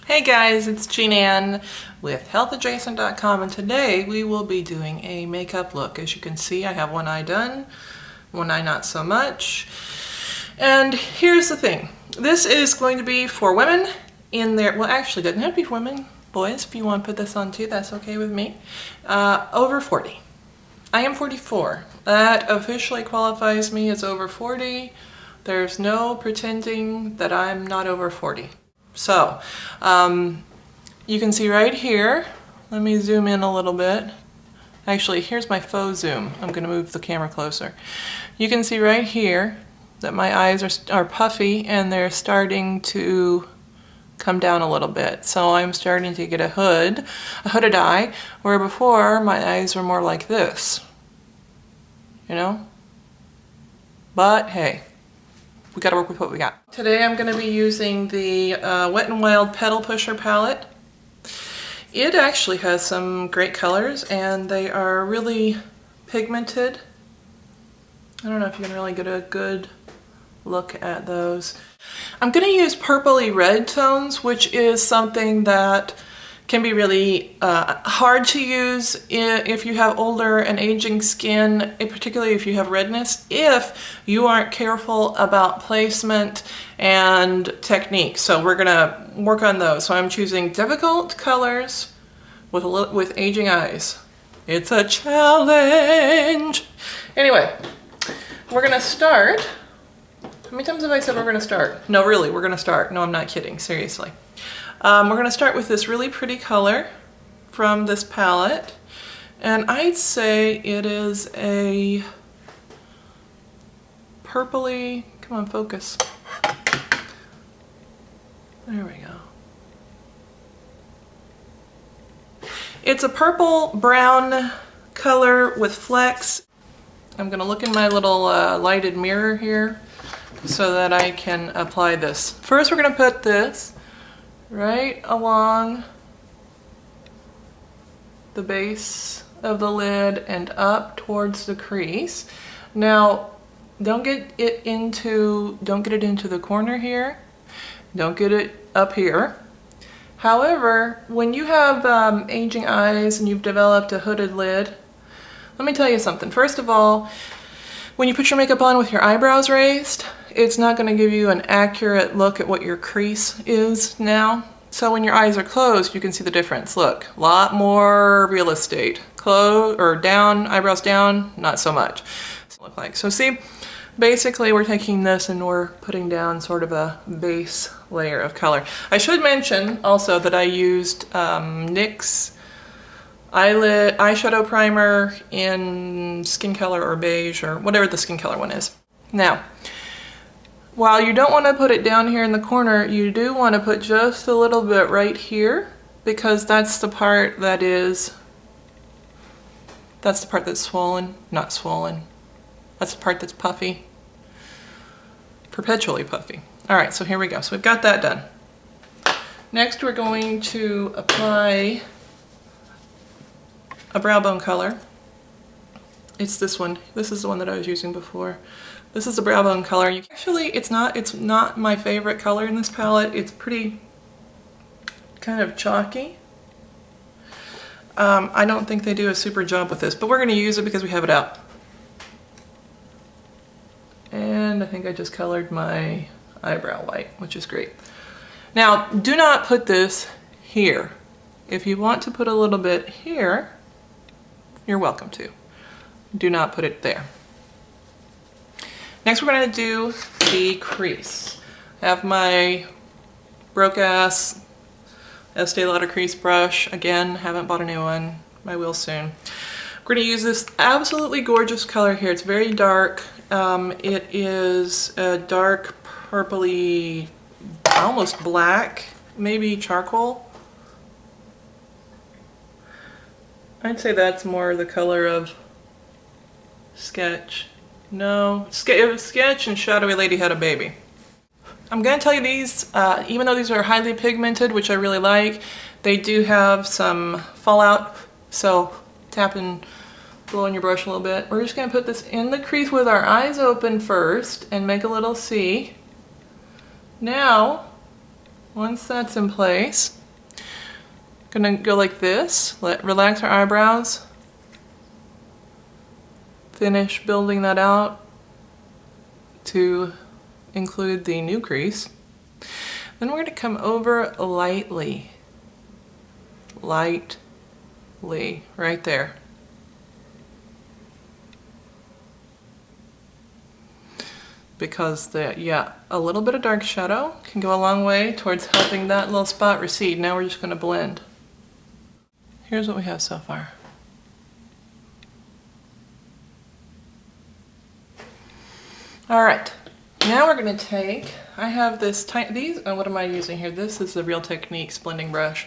Hey guys, it's Jean Ann with healthadjacent.com, and today we will be doing a makeup look. As you can see, I have one eye done, one eye not so much. And here's the thing. This is going to be for women in their, well actually it doesn't have to be for women, boys, if you want to put this on too, that's okay with me, over 40. I am 44. That officially qualifies me as over 40. There's no pretending that I'm not over 40. So, you can see right here, let me zoom in a little bit. Actually, here's my faux zoom. I'm going to move the camera closer. You can see right here that my eyes are puffy and they're starting to come down a little bit. So I'm starting to get a hooded eye, where before my eyes were more like this. You know? But hey, we gotta work with what we got. Today I'm gonna be using the Wet n Wild Petal Pusher palette. It actually has some great colors and they are really pigmented. I don't know if you can really get a good look at those. I'm gonna use purpley red tones, which is something that can be really hard to use if you have older and aging skin, particularly if you have redness, if you aren't careful about placement and technique. So we're gonna work on those. So I'm choosing difficult colors with aging eyes. It's a challenge. Anyway, we're gonna start. How many times have I said we're gonna start? No, really, we're gonna start. No, I'm not kidding, seriously. We're going to start with this really pretty color from this palette, and I'd say it is a purpley, come on focus, there we go. It's a purple brown color with flecks. I'm going to look in my little lighted mirror here so that I can apply this. First we're going to put this right along the base of the lid and up towards the crease. Now, don't get it into the corner here. Don't get it up here. However, when you have aging eyes and you've developed a hooded lid, let me tell you something. First of all, when you put your makeup on with your eyebrows raised, it's not going to give you an accurate look at what your crease is now. So when your eyes are closed, you can see the difference. Look, a lot more real estate. Close or down, eyebrows down, not so much. Look like. So see, basically we're taking this and we're putting down sort of a base layer of color. I should mention also that I used NYX eyeshadow primer in skin color or beige or whatever the skin color one is. Now, while you don't want to put it down here in the corner, you do want to put just a little bit right here, because that's the part that is, that's swollen, not swollen. That's the part that's puffy, perpetually puffy. All right, so here we go. So we've got that done. Next, we're going to apply a brow bone color. It's this one. This is the one that I was using before. This is the brow bone color. Actually, it's not my favorite color in this palette. It's pretty kind of chalky. I don't think they do a super job with this, but we're going to use it because we have it out. And I think I just colored my eyebrow white, which is great. Now, do not put this here. If you want to put a little bit here, you're welcome to. Do not put it there. Next we're going to do the crease. I have my broke-ass Estee Lauder crease brush. Again, haven't bought a new one. I will soon. We're going to use this absolutely gorgeous color here. It's very dark. It is a dark purpley, almost black, maybe charcoal. I'd say that's more the color of Sketch. No, Sketch and Shadowy Lady Had a Baby. I'm going to tell you these, even though these are highly pigmented, which I really like, they do have some fallout, so tap and blow on your brush a little bit. We're just going to put this in the crease with our eyes open first and make a little C. Now, once that's in place, I'm gonna go like this, relax our eyebrows, finish building that out to include the new crease. Then we're gonna come over lightly, right there. Because a little bit of dark shadow can go a long way towards helping that little spot recede. Now we're just gonna blend. Here's what we have so far. All right, now we're gonna take, I have this what am I using here? This is the Real Techniques blending brush.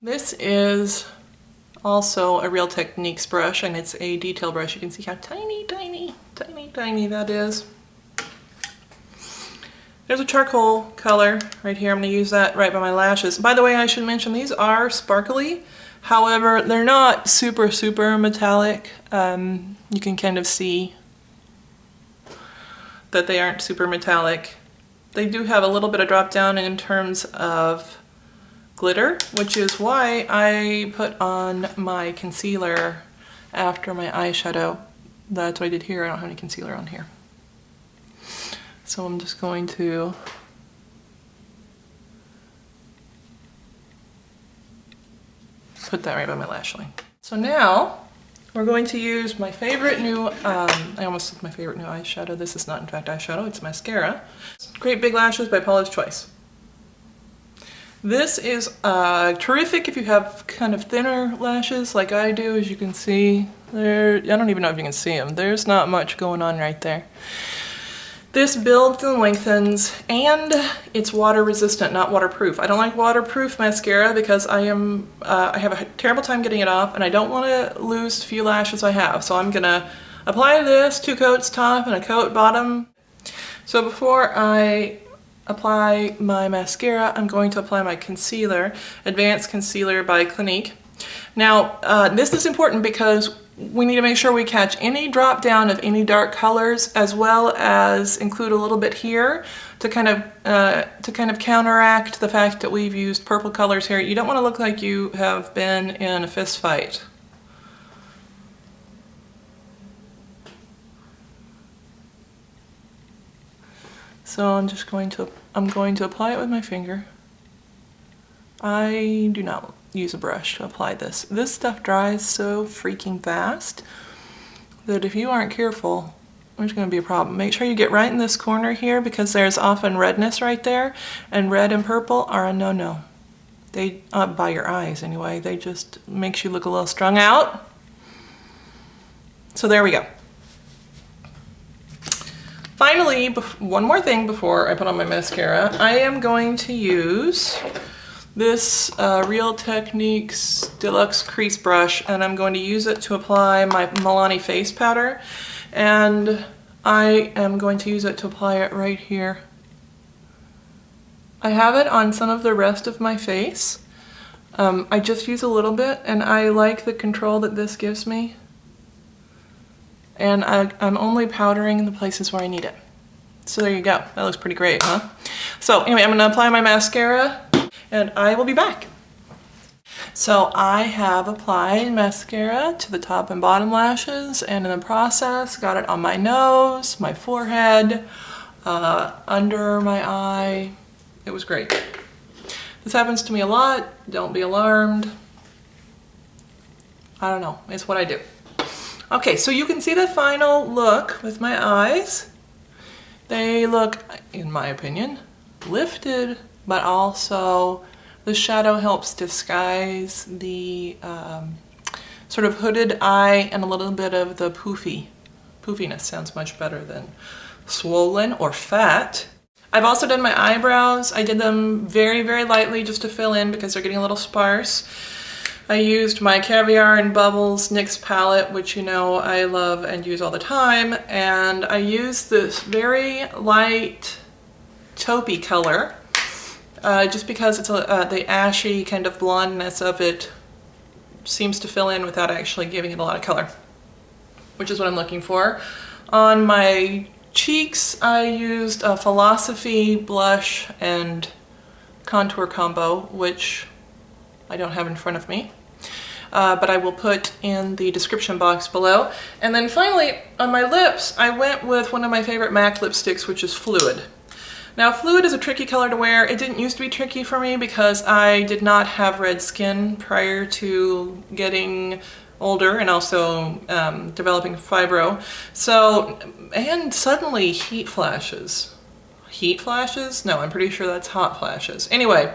This is also a Real Techniques brush, and it's a detail brush. You can see how tiny that is. There's a charcoal color right here. I'm going to use that right by my lashes. By the way, I should mention these are sparkly. However, they're not super metallic. You can kind of see that they aren't super metallic. They do have a little bit of drop down in terms of glitter, which is why I put on my concealer after my eyeshadow. That's what I did here. I don't have any concealer on here. So I'm just going to put that right by my lash line. So now we're going to use my favorite new, I almost said my favorite new eyeshadow. This is not in fact eyeshadow, it's mascara. Great Big Lashes by Paula's Choice. This is terrific if you have kind of thinner lashes like I do. As you can see, I don't even know if you can see them. There's not much going on right there. This builds and lengthens, and it's water resistant, not waterproof. I don't like waterproof mascara because I have a terrible time getting it off, and I don't want to lose the few lashes I have. So I'm gonna apply this, 2 coats top and a coat bottom. So before I apply my mascara, I'm going to apply my concealer, Advanced Concealer by Clinique. Now, this is important because we need to make sure we catch any drop down of any dark colors, as well as include a little bit here to kind of counteract the fact that we've used purple colors here. You don't want to look like you have been in a fist fight. So I'm going to apply it with my finger. I do not use a brush to apply this. This stuff dries so freaking fast that if you aren't careful, there's going to be a problem. Make sure you get right in this corner here because there's often redness right there, and red and purple are a no-no. They, by your eyes anyway, they just makes you look a little strung out. So there we go. Finally, one more thing before I put on my mascara, I am going to use this Real Techniques Deluxe Crease Brush, and I'm going to use it to apply my Milani face powder, and I am going to use it to apply it right here. I have it on some of the rest of my face. I just use a little bit, and I like the control that this gives me. And I'm only powdering in the places where I need it. So there you go. That looks pretty great, huh? So anyway, I'm gonna apply my mascara and I will be back. So I have applied mascara to the top and bottom lashes, and in the process got it on my nose, my forehead, under my eye. It was great. This happens to me a lot. Don't be alarmed. I don't know. It's what I do. Okay, so you can see the final look with my eyes. They look, in my opinion, lifted, but also the shadow helps disguise the sort of hooded eye and a little bit of the poofiness. Sounds much better than swollen or fat. I've also done my eyebrows. I did them very, very lightly just to fill in because they're getting a little sparse. I used my Caviar and Bubbles NYX palette, which you know I love and use all the time, and I used this very light taupey color just because it's the ashy kind of blondness of it seems to fill in without actually giving it a lot of color, which is what I'm looking for. On my cheeks, I used a Philosophy blush and contour combo, which I don't have in front of me. But I will put in the description box below. And then finally, on my lips, I went with one of my favorite MAC lipsticks, which is Fluid. Now, Fluid is a tricky color to wear. It didn't used to be tricky for me because I did not have red skin prior to getting older and also developing fibro. So, and suddenly heat flashes. Heat flashes? No, I'm pretty sure that's hot flashes. Anyway,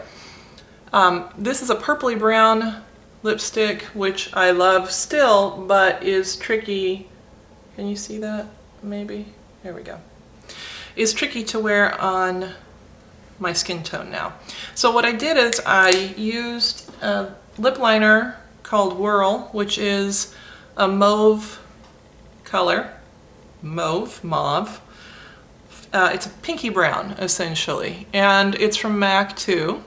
this is a purpley brown lipstick, which I love still, but is tricky. Can you see that? Maybe? There we go. Is tricky to wear on my skin tone now. So what I did is I used a lip liner called Whirl, which is a mauve color. Mauve. It's a pinky brown, essentially. And it's from MAC too.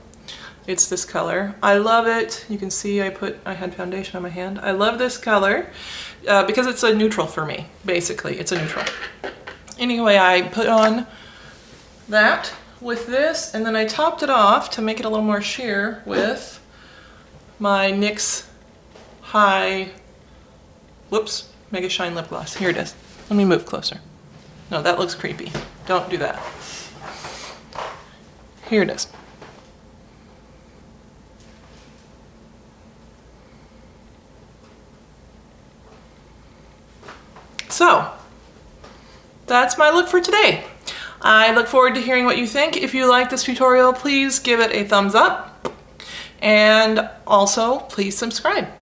It's this color. I love it. You can see I had foundation on my hand. I love this color because it's a neutral for me, basically. It's a neutral. Anyway, I put on that with this, and then I topped it off to make it a little more sheer with my NYX Mega Shine Lip Gloss. Here it is. Let me move closer. No, that looks creepy. Don't do that. Here it is. So, that's my look for today. I look forward to hearing what you think. If you like this tutorial, please give it a thumbs up. And also, please subscribe.